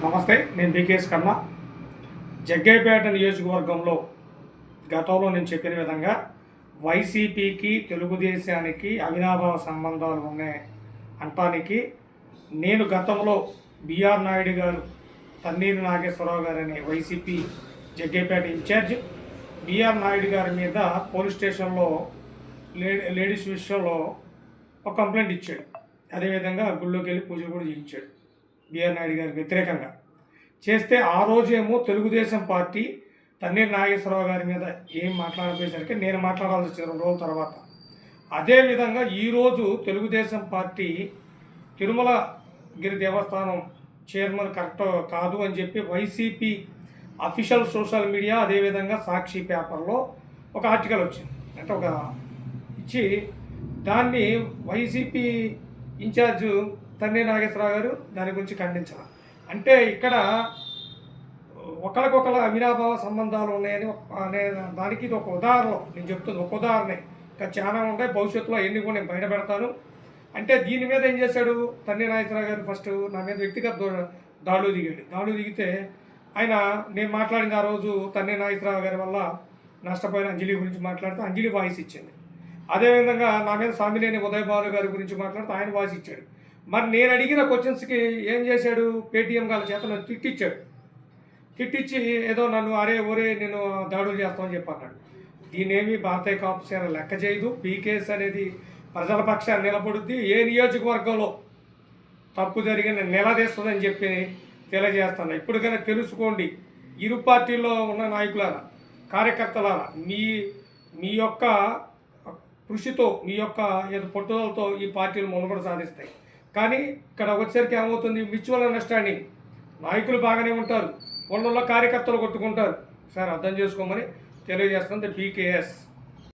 నమస్తే, నేను బీకేఎస్ కన్నా. జగ్గయ్యపేట నియోజకవర్గంలో గతంలో నేను చెప్పిన విధంగా వైసీపీకి తెలుగుదేశానికి అవినాభావ సంబంధాలు ఉన్నాయి అంటానికి నేను గతంలో బిఆర్ నాయుడు గారు, తన్నీరు నాగేశ్వరరావు గారు అనే YCP Jaggayyapeta in charge BR Naidu గారి మీద పోలీస్ స్టేషన్లో లేడీస్ విషయంలో ఒక కంప్లైంట్ ఇచ్చాడు. అదేవిధంగా గుళ్ళోకి వెళ్ళి పూజలు కూడా చేయించాడు బిఆర్ నాయుడు గారికి వ్యతిరేకంగా చేస్తే, ఆ రోజేమో తెలుగుదేశం పార్టీ తన్నీరు నాగేశ్వరరావు గారి మీద ఏం మాట్లాడపోయేసరికి నేను మాట్లాడాల్సి వచ్చింది 2 రోజుల తర్వాత. అదేవిధంగా ఈరోజు తెలుగుదేశం పార్టీ తిరుమలగిరి దేవస్థానం చైర్మన్ కరెక్ట్ కాదు అని చెప్పి వైసీపీ అఫీషియల్ సోషల్ మీడియా, అదేవిధంగా సాక్షి పేపర్లో ఒక ఆర్టికల్ వచ్చింది. అంటే ఒక ఇచ్చి దాన్ని వైసీపీ ఇన్ఛార్జ్ తన్నీరు నాగేశ్వరరావు గారు దాని గురించి ఖండించారు. అంటే ఇక్కడ ఒకరికొకరు అవినాభావ సంబంధాలు ఉన్నాయని అనే దానికి ఇది ఒక ఉదాహరణ. నేను చెప్తుంది ఒక ఉదాహరణ, ఇంకా చాలా ఉంటాయి, భవిష్యత్తులో ఎన్ని కూడా నేను బయట పెడతాను. అంటే దీని మీద ఏం చేశాడు తన్నీరు నాగేశ్వరరావు గారు, ఫస్ట్ నా మీద వ్యక్తిగత దాడులు దిగాడు. దాడులు దిగితే ఆయన నేను మాట్లాడింది ఆ రోజు తన్నీరు నాగేశ్వరరావు గారి వల్ల నష్టపోయిన అంజలి గురించి మాట్లాడితే అంజలి వాయిస్ ఇచ్చింది. అదేవిధంగా నా మీద సామినేని ఉదయ్ బాలు గారి గురించి మాట్లాడితే ఆయన వాయిస్ ఇచ్చాడు. మరి నేను అడిగిన క్వశ్చన్స్కి ఏం చేశాడు, పేటీఎం గారి చేత నన్ను తిట్టించాడు. తిట్టించి ఏదో నన్ను ఒరే నేను దాడులు చేస్తామని చెప్పి అన్నాడు. దీనేమి భారతీయ కాపు సేన లెక్క చేయదు. పీకేఎస్ అనేది ప్రజల పక్షాన్ని నిలబడుద్ది. ఏ నియోజకవర్గంలో తప్పు జరిగిన నిలదీస్తుందని చెప్పి తెలియజేస్తాను. ఇప్పటికైనా తెలుసుకోండి, ఇరు పార్టీల్లో ఉన్న నాయకులారా, కార్యకర్తలారా, మీ యొక్క కృషితో, మీ యొక్క పట్టుదలతో ఈ పార్టీలు మనుగడ సాధిస్తాయి. కానీ ఇక్కడ వచ్చేసరికి ఏమవుతుంది, మ్యూచువల్ అండర్స్టాండింగ్. నాయకులు బాగానే ఉంటారు, వాళ్ళ కార్యకర్తలు కొట్టుకుంటారు. సార్ అర్థం చేసుకోమని తెలియజేస్తుంది బీకేఎస్.